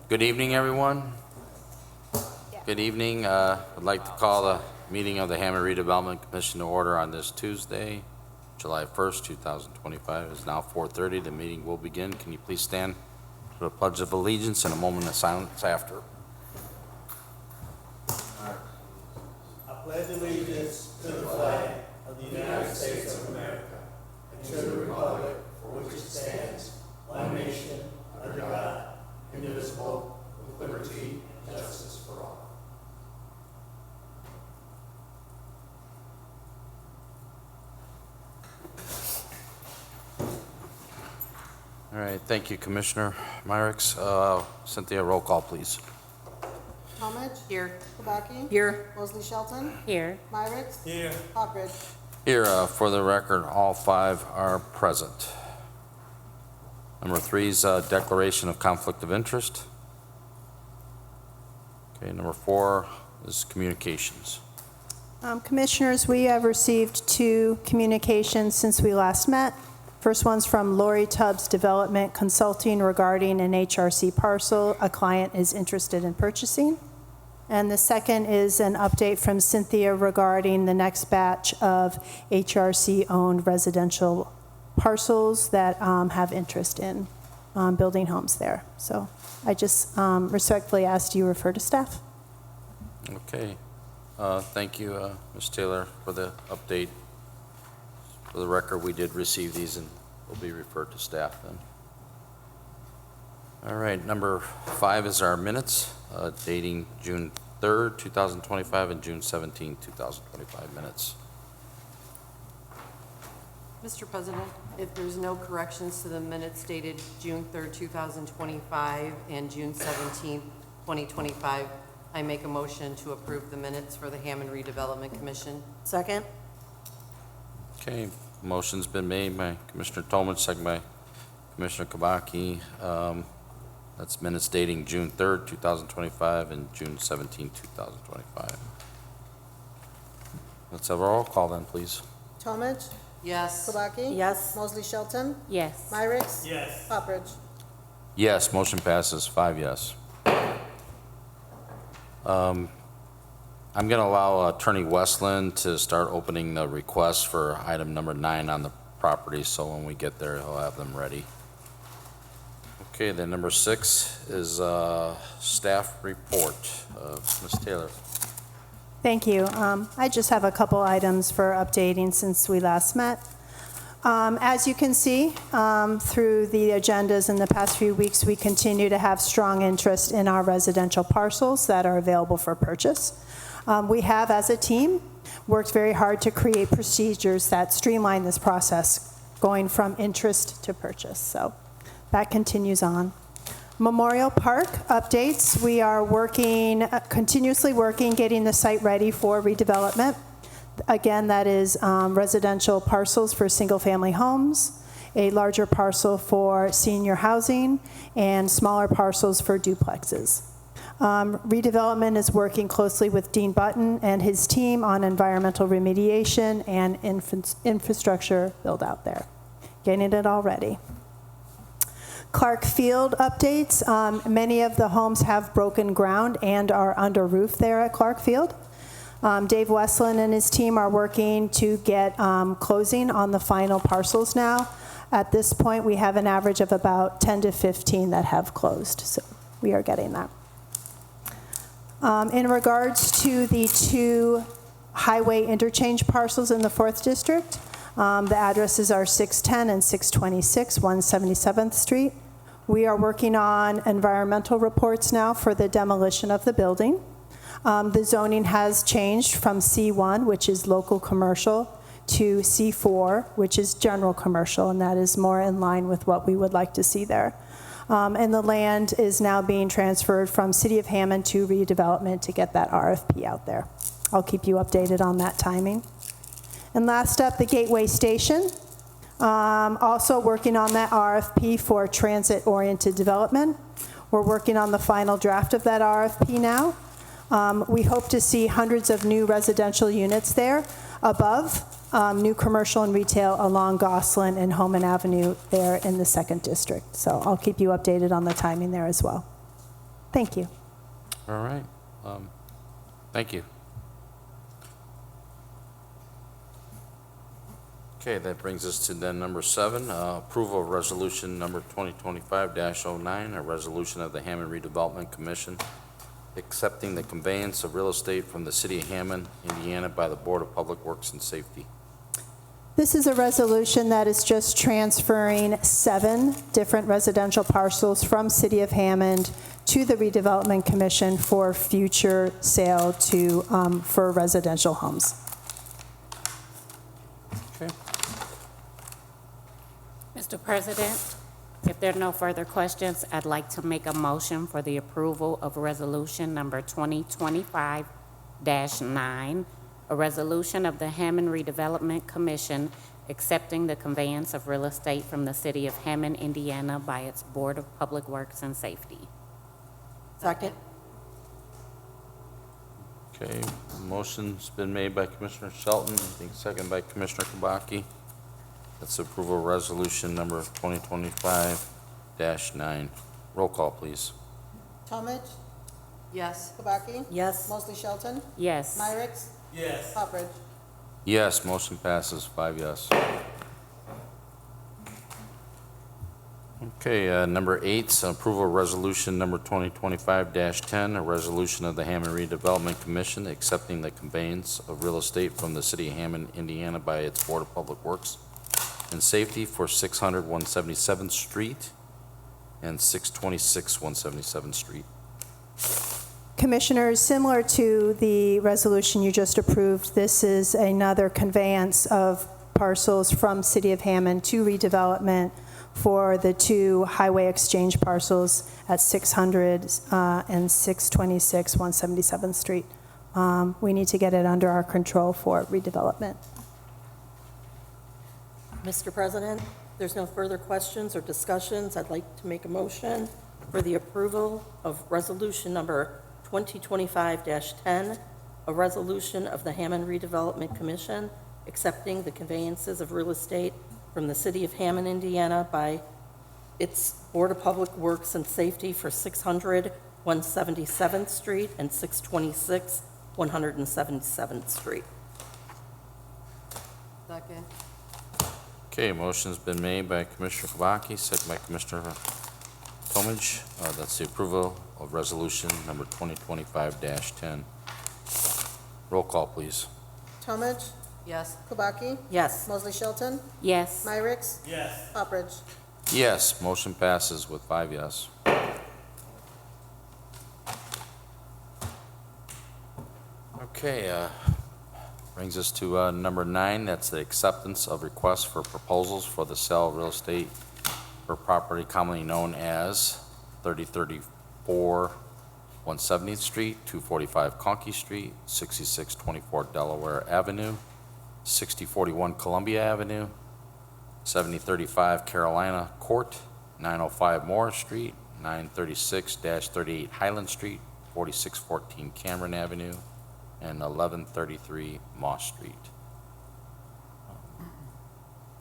Good evening, everyone. Good evening. I'd like to call the meeting of the Hammond Redevelopment Commission to order on this Tuesday, July 1st, 2025. It's now 4:30. The meeting will begin. Can you please stand for the Pledge of Allegiance and a moment of silence after? I pledge allegiance to the flag of the United States of America and to the republic for which it stands, one nation, under God, indivisible, with liberty and justice for all. All right, thank you, Commissioner Myricks. Cynthia, roll call, please. Hammond. Here. Kabaki. Here. Mosley Shelton. Here. Myricks. Here. Hawkridge. Here, for the record, all five are present. Number 3 is declaration of conflict of interest. Okay, number 4 is communications. Commissioners, we have received 2 communications since we last met. First one's from Lori Tubbs Development Consulting regarding an HRC parcel a client is interested in purchasing. And the second is an update from Cynthia regarding the next batch of HRC-owned residential parcels that have interest in building homes there. So I just respectfully ask you refer to staff. Okay. Thank you, Ms. Taylor, for the update. For the record, we did receive these and will be referred to staff then. All right, number 5 is our minutes dating June 3rd, 2025 and June 17th, 2025 minutes. Mr. President, if there's no corrections to the minutes dated June 3rd, 2025 and June 17th, 2025, I make a motion to approve the minutes for the Hammond Redevelopment Commission. Second. Okay, motion's been made by Commissioner Tolman, second by Commissioner Kabaki. That's minutes dating June 3rd, 2025 and June 17th, 2025. Let's have a roll call then, please. Talmadge. Yes. Kabaki. Yes. Mosley Shelton. Yes. Myricks. Yes. Hawkridge. Yes, motion passes 5 yes. I'm going to allow Attorney Westland to start opening the requests for item number 9 on the property, so when we get there, he'll have them ready. Okay, then number 6 is staff report. Ms. Taylor. Thank you. I just have a couple items for updating since we last met. As you can see through the agendas in the past few weeks, we continue to have strong interest in our residential parcels that are available for purchase. We have, as a team, worked very hard to create procedures that streamline this process, going from interest to purchase. So that continues on. Memorial Park updates. We are working, continuously working, getting the site ready for redevelopment. Again, that is residential parcels for single-family homes, a larger parcel for senior housing, and smaller parcels for duplexes. Redevelopment is working closely with Dean Button and his team on environmental remediation and infrastructure build-out there, getting it all ready. Clark Field updates. Many of the homes have broken ground and are under roof there at Clark Field. Dave Westland and his team are working to get closing on the final parcels now. At this point, we have an average of about 10 to 15 that have closed, so we are getting that. In regards to the 2 highway interchange parcels in the 4th District, the addresses are 610 and 626, 177th Street. We are working on environmental reports now for the demolition of the building. The zoning has changed from C1, which is local commercial, to C4, which is general commercial, and that is more in line with what we would like to see there. And the land is now being transferred from City of Hammond to redevelopment to get that RFP out there. I'll keep you updated on that timing. And last up, the Gateway Station. Also working on that RFP for transit-oriented development. We're working on the final draft of that RFP now. We hope to see hundreds of new residential units there above, new commercial and retail along Gosselin and Homan Avenue there in the 2nd District. So I'll keep you updated on the timing there as well. Thank you. All right. Thank you. Okay, that brings us to then number 7, approval of resolution number 2025-09, a resolution of the Hammond Redevelopment Commission accepting the conveyance of real estate from the city of Hammond, Indiana by the Board of Public Works and Safety. This is a resolution that is just transferring 7 different residential parcels from City of Hammond to the Redevelopment Commission for future sale to, for residential homes. Okay. Mr. President, if there are no further questions, I'd like to make a motion for the approval of resolution number 2025-9, a resolution of the Hammond Redevelopment Commission accepting the conveyance of real estate from the city of Hammond, Indiana by its Board of Public Works and Safety. Second. Okay, motion's been made by Commissioner Shelton, being seconded by Commissioner Kubaki. That's approval of resolution number 2025-9. Roll call, please. Talmadge. Yes. Kubaki. Yes. Mosley Shelton. Yes. Myrick. Yes. Poppridge. Yes, motion passes 5 yes. Okay, number 8, approval of resolution number 2025-10, a resolution of the Hammond Redevelopment Commission accepting the conveyance of real estate from the city of Hammond, Indiana by its Board of Public Works and Safety for 600 177th Street and 626 177th Street. Commissioners, similar to the resolution you just approved, this is another conveyance of parcels from City of Hammond to redevelopment for the 2 highway exchange parcels at 600 and 626 177th Street. We need to get it under our control for redevelopment. Mr. President, there's no further questions or discussions. I'd like to make a motion for the approval of resolution number 2025-10, a resolution of the Hammond Redevelopment Commission accepting the conveyances of real estate from the city of Hammond, Indiana by its Board of Public Works and Safety for 600 177th Street and 626 177th Street. Second. Okay, motion's been made by Commissioner Kubaki, seconded by Commissioner Tomage. That's the approval of resolution number 2025-10. Roll call, please. Talmadge. Yes. Kubaki. Yes. Mosley Shelton. Yes. Myrick. Yes. Poppridge. Yes, motion passes with 5 yes. Okay, brings us to number 9. That's the acceptance of requests for proposals for the sale of real estate for property commonly known as 3034 170th Street, 245 Conkey Street, 6624 Delaware Avenue, 6041 Columbia Avenue, 7035 Carolina Court, 905 Morris Street, 936-38 Highland Street, 4614 Cameron Avenue, and 1133 Moss Street.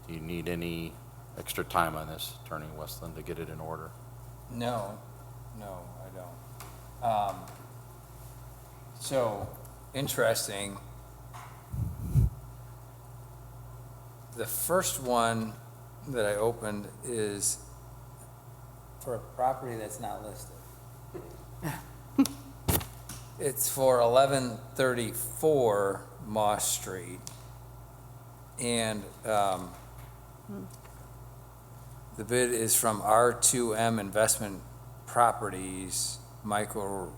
Do you need any extra time on this, Attorney Westland, to get it in order? No, I don't. So, interesting. The first one that I opened is for a property that's not listed. It's for 1134 Moss Street. And the bid is from R2M Investment Properties, Michael.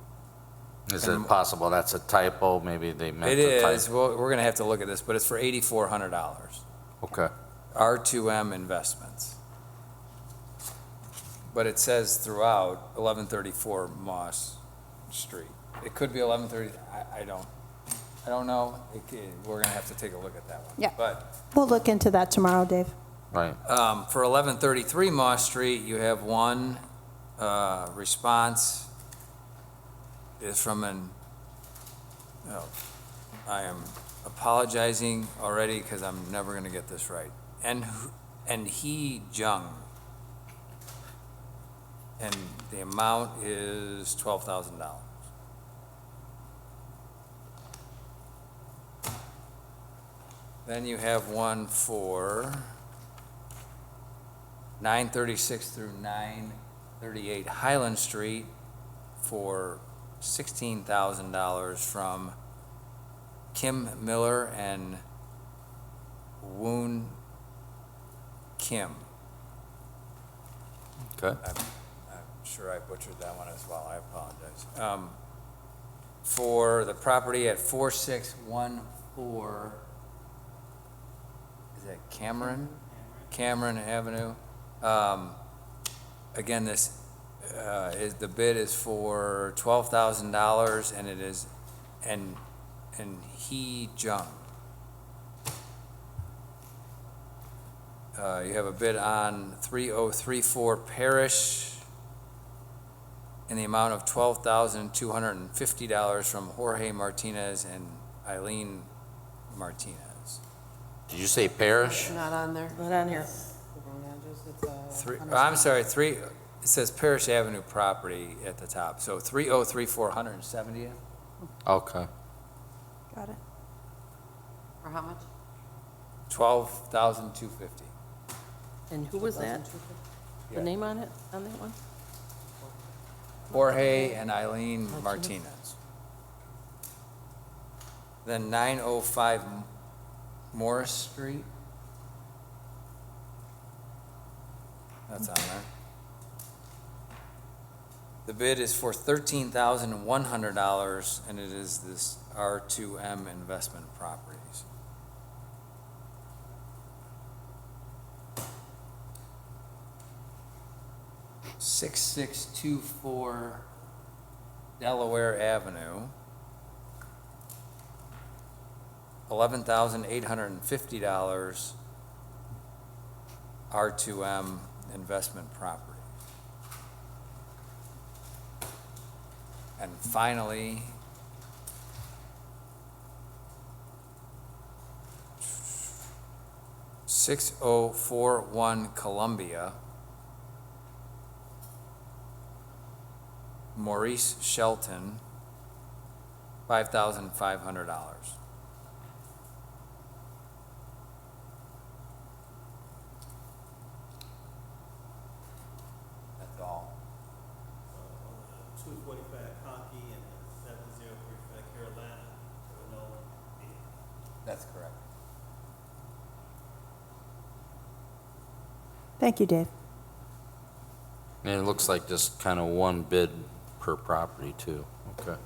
Is it possible that's a typo? Maybe they meant It to type. is, well, we're gonna have to look at this, but it's for $8,400. Okay. R2M Investments. But it says throughout 1134 Moss Street. It could be 1130, I don't know. We're gonna have to take a look at that one. Yeah. But We'll look into that tomorrow, Dave. Right. for 1133 Moss Street, you have one response is from I am apologizing already because I'm never going to get this right. And he Jung. and the amount is $12,000. Then you have one for 936 through 938 Highland Street for $16,000 from Kim Miller and Woon Kim. Okay. I'm sure I butchered that one as well, I apologize. For the property at 4614, is that Cameron? Cameron Avenue. Again, this, the bid is for $12,000 and it is, and He Jung. You have a bid on 3034 Parish in the amount of $12,250 from Jorge Martinez and Eileen Martinez. Did you say Parish? It's not on there. Not on here. It says Parish Avenue property at the top, so 3034 170th. Okay. Got it. For how much? $12,250. And who was that? Yeah. The name on it, on that one? Jorge and Eileen Martinez. Then 905 Morris Street. That's on there. The bid is for $13,100 and it is this R2M Investment Properties. $6624 Delaware Avenue, $11,850 R2M Investment Property. And finally, $6041 Columbia, Maurice Shelton, $5,500. That's all. 245 Conkey and 7035 Carolina. There were no bids. That's correct. Thank you, Dave. And it looks like just kind of one bid per property too. Okay.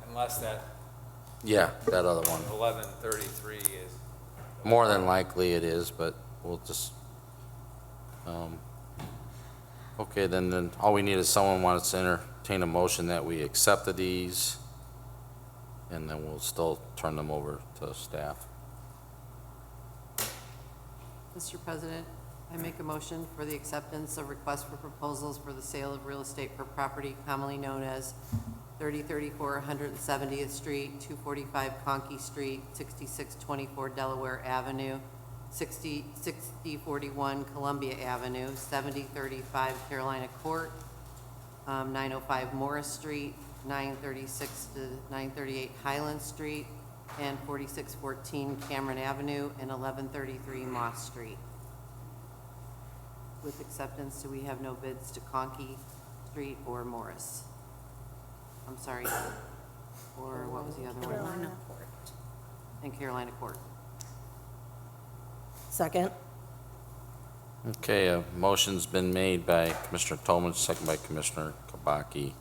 Unless that Yeah, that other one. 1133 is. More than likely it is, but we'll just, okay, then all we need is someone wants to entertain a motion that we accept of these, and then we'll still turn them over to staff. Mr. President, I make a motion for the acceptance of requests for proposals for the sale of real estate for property commonly known as 3034 170th Street, 245 Conkey Street, 6624 Delaware Avenue, 6041 Columbia Avenue, 7035 Carolina Court, 905 Morris Street, 936 to 938 Highland Street, and 4614 Cameron Avenue, and 1133 Moss Street. With acceptance, do we have no bids to Conkey Street or Morris? I'm sorry, or what was the other one? Carolina Court. And Carolina Court. Second? Okay, a motion's been made by Commissioner Tolman, second by Commissioner Kabaki.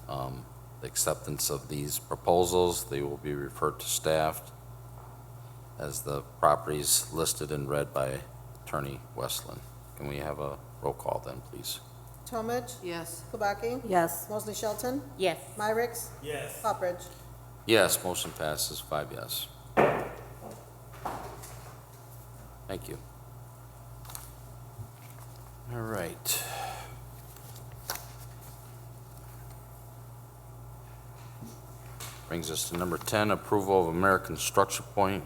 The acceptance of these proposals, they will be referred to staff as the properties listed and read by Attorney Westland. Can we have a roll call then, please? Talmadge. Yes. Kubaki. Yes. Mosley Shelton. Yes. Myricks. Yes. Poppridge. Yes, motion passes 5 yes. Thank you. All right. Brings us to number 10, approval of American Structure Point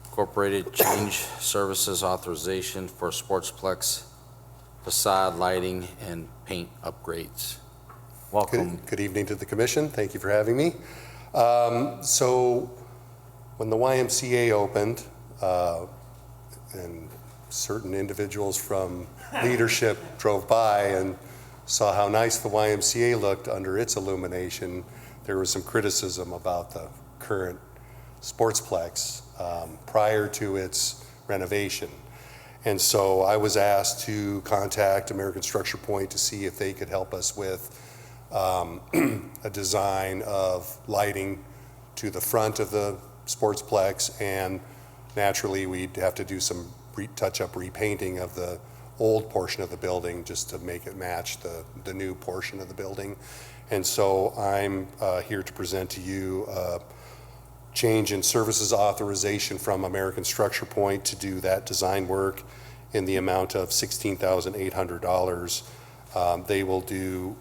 Incorporated change services authorization for Sportsplex facade lighting and paint upgrades. Welcome. Good evening to the commission. Thank you for having me. So when the YMCA opened, and certain individuals from leadership drove by and saw how nice the YMCA looked under its illumination, there was some criticism about the current sportsplex prior to its renovation. And so I was asked to contact American Structure Point to see if they could help us with a design of lighting to the front of the sportsplex, and naturally we'd have to do some touch-up repainting of the old portion of the building just to make it match the new portion of the building. And so I'm here to present to you a change in services authorization from American Structure Point to do that design work in the amount of $16,800. They will do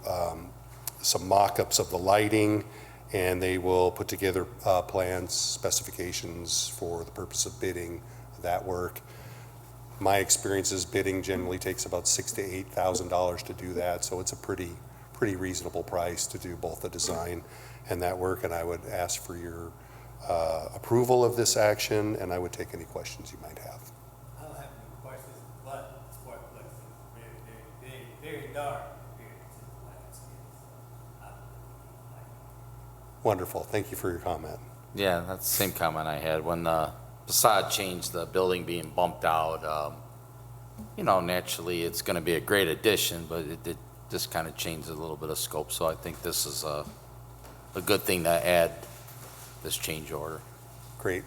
some mock-ups of the lighting, and they will put together plans, specifications for the purpose of bidding that work. My experience is bidding generally takes about $6,000 to $8,000 to do that, so it's a pretty reasonable price to do both the design and that work, and I would ask for your approval of this action, and I would take any questions you might have. I don't have any questions, but Sportplex is very dark compared to the landscape. So I like it. Wonderful, thank you for your comment. Yeah, that's the same comment I had. When the facade changed, the building being bumped out, naturally it's going to be a great addition, but it just kind of changed a little bit of scope. So I think this is a good thing to add this change order. Great.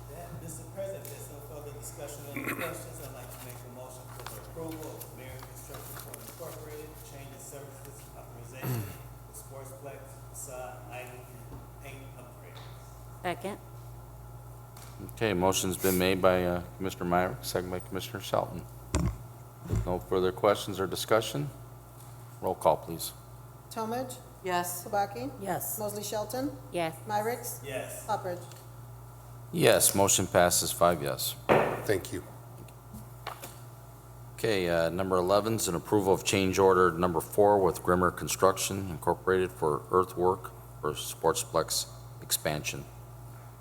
With that, Mr. President, if there's no further discussion or questions, I'd like to make a motion for the approval of American Construction Point Incorporated, change in services authorization for sportsplex, facade, lighting, and paint upgrades. Second. Okay, motion's been made by Commissioner Myrick, second by Commissioner Shelton. No further questions or discussion? Roll call, please. Talmadge, Yes. Kubaki, Yes. Mosley Shelton, Yes. Myrick, Yes. Hopperidge. Yes, motion passes 5 yes. Thank you. Okay, number 11 is an approval of change order number 4 with Grimmer Construction Incorporated for earthwork for Sportsplex expansion.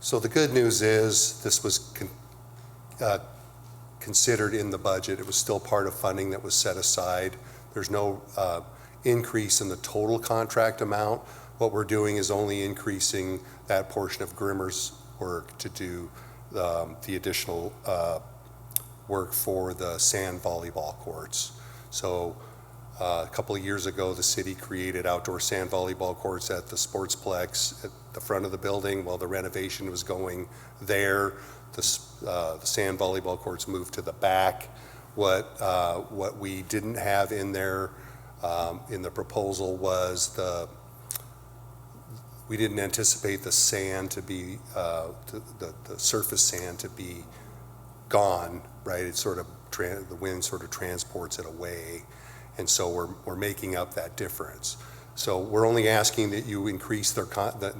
So the good news is this was considered in the budget. It was still part of funding that was set aside. There's no increase in the total contract amount. What we're doing is only increasing that portion of Grimmer's work to do the additional work for the sand volleyball courts. So a couple of years ago, the city created outdoor sand volleyball courts at the Sportsplex at the front of the building. While the renovation was going there, the sand volleyball courts moved to the back. What we didn't have in there in the proposal was we didn't anticipate the sand to be the surface sand to be gone, right? It's sort of the wind sort of transports it away, and so we're making up that difference. So we're only asking that you increase the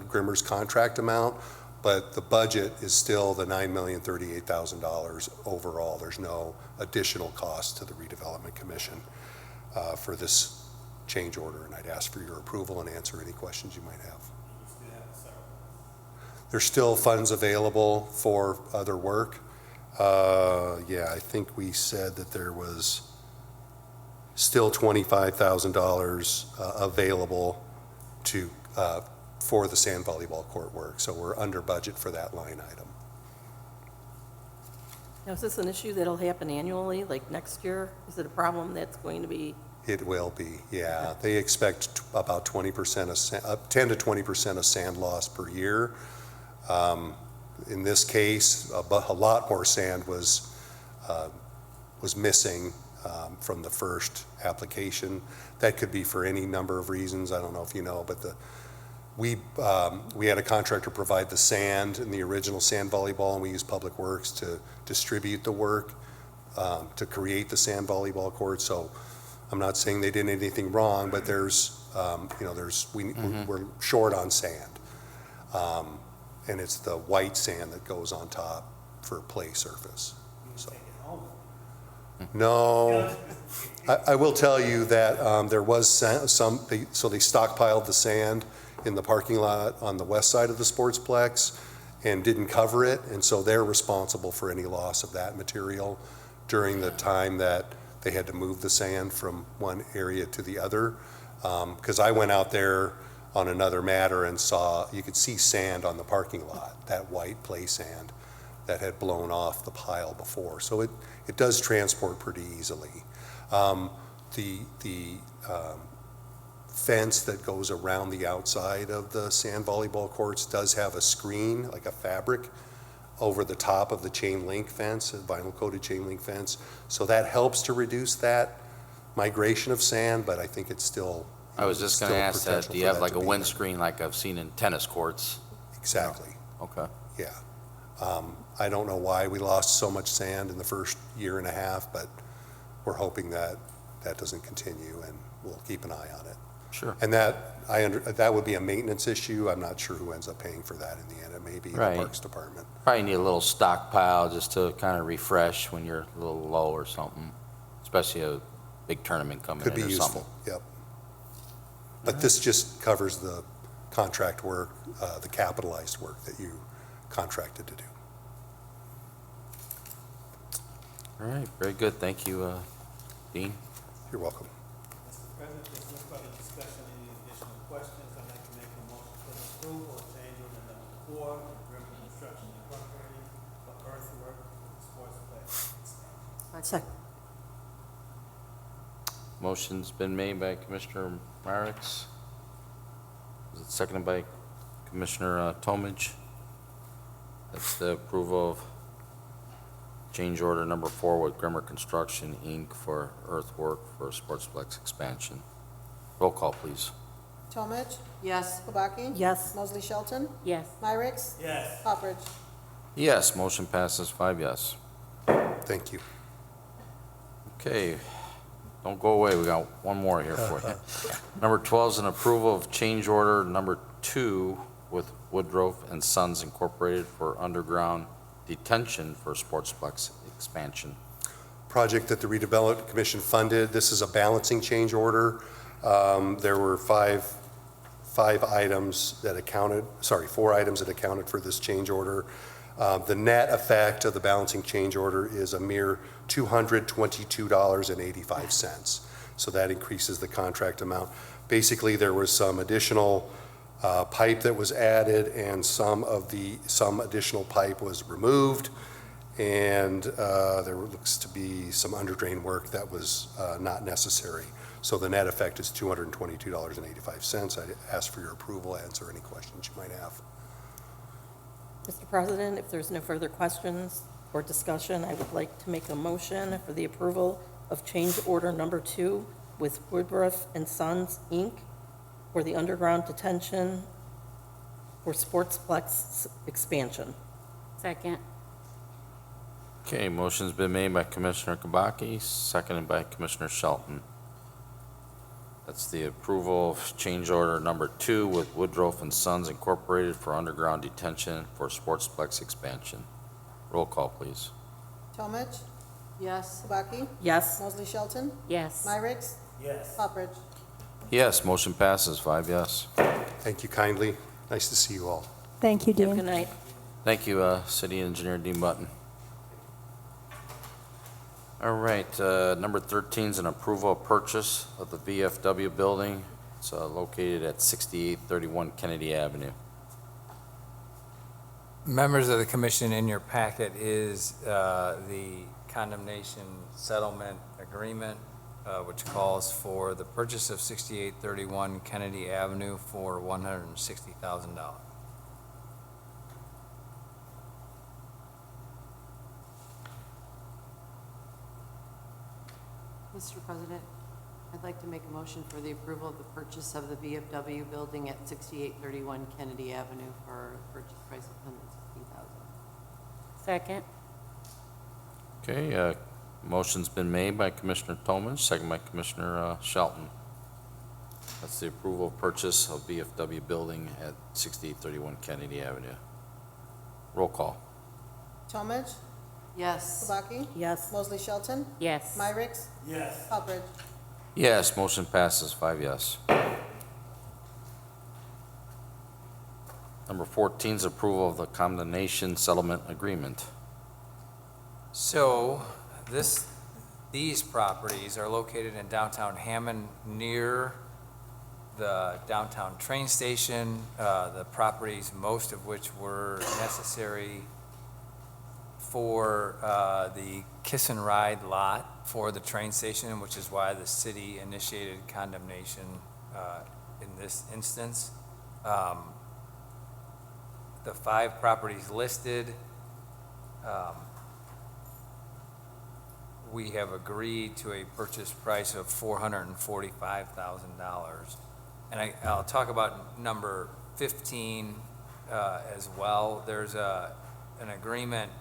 Grimmer's contract amount, but the budget is still the $9,038,000 overall. There's no additional cost to the Redevelopment Commission for this change order, and I'd ask for your approval and answer any questions you might have. You still have a surplus. There's still funds available for other work. Yeah, I think we said that there was still $25,000 available for the sand volleyball court work. So we're under budget for that line item. Now, is this an issue that'll happen annually, like next year? Is it a problem that's going to be? It will be, yeah. They expect about 20% of 10 to 20% of sand loss per year. In this case, a lot more sand was missing from the first application. That could be for any number of reasons. I don't know if you know, but we had a contractor provide the sand in the original sand volleyball, and we used Public Works to distribute the work to create the sand volleyball court. So I'm not saying they did anything wrong, but we're short on sand. And it's the white sand that goes on top for play surface. So No. I will tell you that there was some, so they stockpiled the sand in the parking lot on the west side of the Sportsplex and didn't cover it, and so they're responsible for any loss of that material during the time that they had to move the sand from one area to the other. Because I went out there on another matter and saw, you could see sand on the parking lot, that white play sand that had blown off the pile before. So it does transport pretty easily. The fence that goes around the outside of the sand volleyball courts does have a screen, like a fabric, over the top of the chain link fence, a vinyl coated chain link fence. So that helps to reduce that migration of sand, but I think it's still. I was just going to still ask that, potential do you for have that like to a be windscreen like I've seen in tennis courts? Exactly, Okay. yeah. I don't know why we lost so much sand in the first year and a half, but we're hoping that that doesn't continue, and we'll keep an eye on it. Sure. And that would be a maintenance issue. I'm not sure who ends up paying for that in the end. It may be the Right. Parks Department. Probably need a little stockpile just to kind of refresh when you're a little low or something, especially a big tournament coming Could in be or something. useful, yep. But this just covers the contract work, the capitalized work that you contracted to do. All right, very good. Thank you, Dean. You're welcome. Mr. President, if there's no further discussion, any additional questions, I'd like to make a motion for the approval of change order number 4, with River Construction Incorporated for earthwork for the Sportsplex. Second. Motion's been made by Commissioner Marix. Is it seconded by Commissioner Tomage? That's the approval of change order number 4 with Grimmer Construction, Inc. for earthwork for Sportsplex expansion. Roll call, please. Talmadge. Yes. Kubaki. Yes. Mosley Shelton. Yes. Myrick. Yes. Poppers. Yes, motion passes 5 yes. Thank you. Okay, don't go away, we got one more here for you. Number 12 is an approval of change order number 2 with Woodruff and Sons Incorporated for underground detention for Sportsplex expansion. Project that the Redevelopment Commission funded. This is a balancing change order. There were four items that accounted for this change order. The net effect of the balancing change order is a mere $222.85. So that increases the contract amount. Basically, there was some additional pipe that was added, and some additional pipe was removed, and there looks to be some under-drain work that was not necessary. So the net effect is $222.85. I ask for your approval, answer any questions you might have. Mr. President, if there's no further questions or discussion, I would like to make a motion for the approval of change order number 2 with Woodruff and Sons, Inc. for the underground detention for Sportsplex expansion. Second. Okay, motion's been made by Commissioner Kabaki, seconded by Commissioner Shelton. That's the approval of change order number 2 with Woodruff and Sons Incorporated for underground detention for Sportsplex expansion. Roll call, please. Talmadge. Yes. Kubaki. Yes. Mosley Shelton. Yes. Myrick. Yes. Poppers. Yes, motion passes 5 yes. Thank you kindly. Nice to see you all. Thank you, Have a good Dean. night. Thank you, City Engineer Dean Button. All right, number 13 is an approval of purchase of the VFW building. It's located at 6831 Kennedy Avenue. Members of the commission, in your packet is the condemnation settlement agreement, which calls for the purchase of 6831 Kennedy Avenue for $160,000. Mr. President, I'd like to make a motion for the approval of the purchase of the VFW building at 6831 Kennedy Avenue for a purchase price of $160,000. Second. Okay, motion's been made by Commissioner Tomage, second by Commissioner Shelton. That's the approval of purchase of VFW building at 6831 Kennedy Avenue. Roll call. Talmadge. Yes. Kubaki? Yes. Mosley Shelton? Yes. Myrick? Yes. Hubbard? Yes, motion passes 5 yes. Number 14 is approval of the condemnation settlement agreement. So these properties are located in downtown Hammond near the downtown train station. The properties, most of which were necessary for the kiss and ride lot for the train station, which is why the city initiated condemnation in this instance. The 5 properties listed, we have agreed to a purchase price of $445,000. And I'll talk about number 15 as well. There's an agreement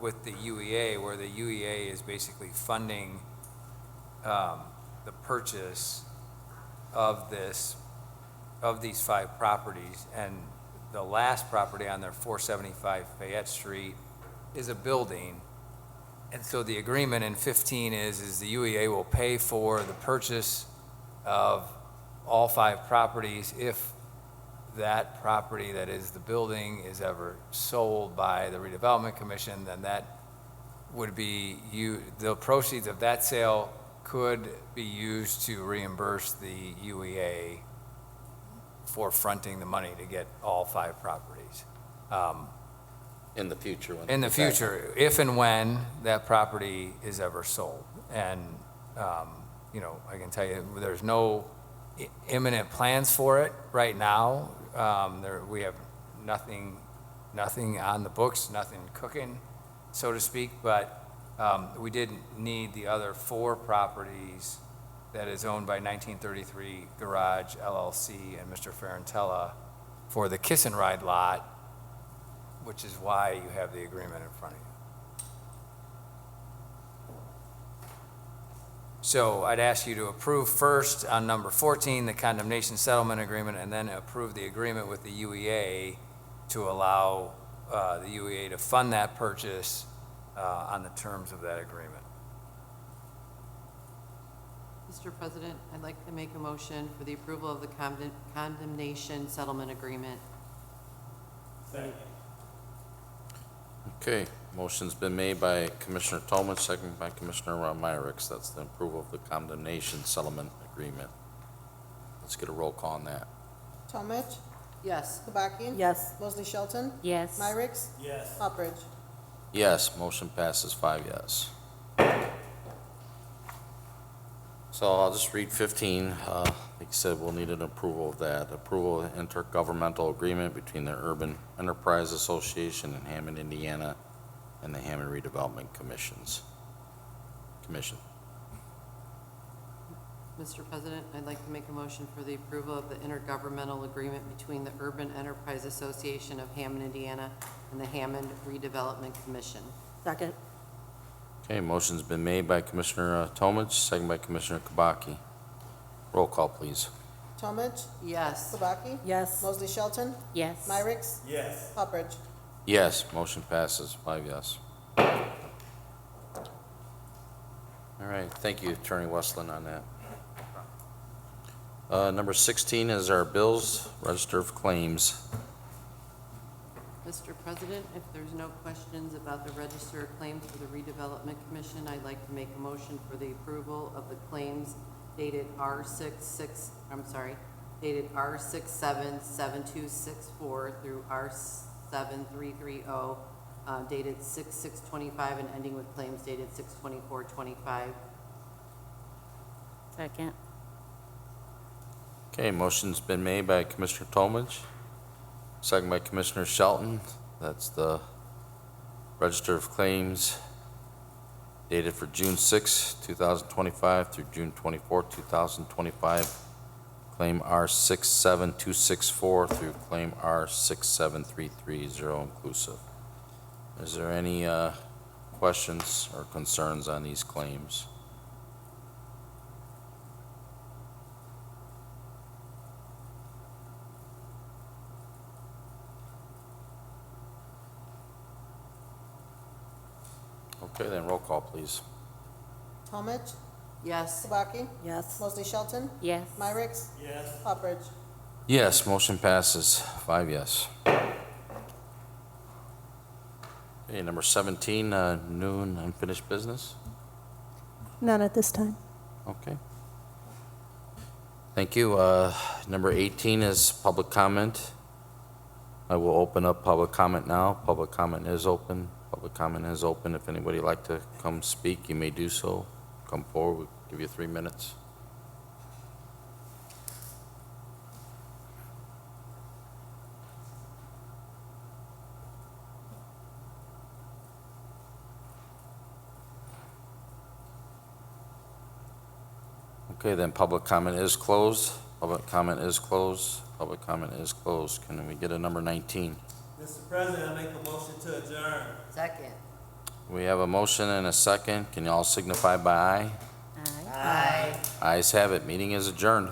with the UEA where the UEA is basically funding the purchase of these 5 properties. And the last property on their 475 Fayette Street is a building. And so the agreement in 15 is the UEA will pay for the purchase of all 5 properties if that property that is the building is ever sold by the Redevelopment Commission, then that would be the proceeds of that sale could be used to reimburse the UEA for fronting the money to get all 5 properties. In the future. In the future, if and when that property is ever sold. And, you know, I can tell you, there's no imminent plans for it right now. We have nothing on the books, nothing cooking, so to speak, but we did need the other 4 properties that is owned by 1933 Garage LLC and Mr. Ferrantella for the Kiss and Ride lot, which is why you have the agreement in front of you. So I'd ask you to approve first on number 14, the condemnation settlement agreement, and then approve the agreement with the UEA to allow the UEA to fund that purchase on the terms of that agreement. Mr. President, I'd like to make a motion for the approval of the condemnation settlement agreement. Second. Okay, motion's been made by Commissioner Tomich, second by Commissioner Myrick. That's the approval of the condemnation settlement agreement. Let's get a roll call on that. Tomich? Yes. Kubaki? Yes. Mosley Shelton? Yes. Myrick? Yes. Hubbard? Yes, motion passes 5 yes. So I'll just read 15. Like you said, we'll need an approval of that. Approval of the intergovernmental agreement between the Urban Enterprise Association in Hammond, Indiana, and the Hammond Redevelopment Commission. Mr. President, I'd like to make a motion for the approval of the intergovernmental agreement between the Urban Enterprise Association of Hammond, Indiana, and the Hammond Redevelopment Commission. Second. Okay, motion's been made by Commissioner Tomich, second by Commissioner Kubaki. Roll call, please. Tomich? Yes. Kubaki? Yes. Mosley Shelton? Yes. Myrick? Yes. Hubbard? Yes, motion passes 5 yes. All right, thank you, Attorney Westland, on that. Number 16 is our bills, register of claims. Mr. President, if there's no questions about the register of claims for the Redevelopment Commission, I'd like to make a motion for the approval of the claims dated dated R677264 through R7330, dated 6/6/25 and ending with claims dated 6/24/25. Second. Okay, motion's been made by Commissioner Tomich, second by Commissioner Shelton. That's the register of claims dated for June 6, 2025 through June 24, 2025. Claim R67264 through claim R67330 inclusive. Is there any questions or concerns on these claims? Okay, then roll call, please. Talmadge, Yes. Kubaki, Yes. Mosley Shelton, Yes. Myrick, Yes. Hopbridge. Yes, motion passes, 5 yes. Okay, number 17, new and unfinished business. None at this time. Okay. Thank you. Number 18 is public comment. I will open up public comment now. Public comment is open. Public comment is open. If anybody would like to come speak, you may do so. Come forward, we'll give you 3 minutes. Okay, then public comment is closed. Public comment is closed. Public comment is closed. Can we get a number 19? Mr. President, I make a motion to adjourn. Second. We have a motion and a second. Can you all signify by aye? Aye. Aye. Ayes have it. Meeting is adjourned.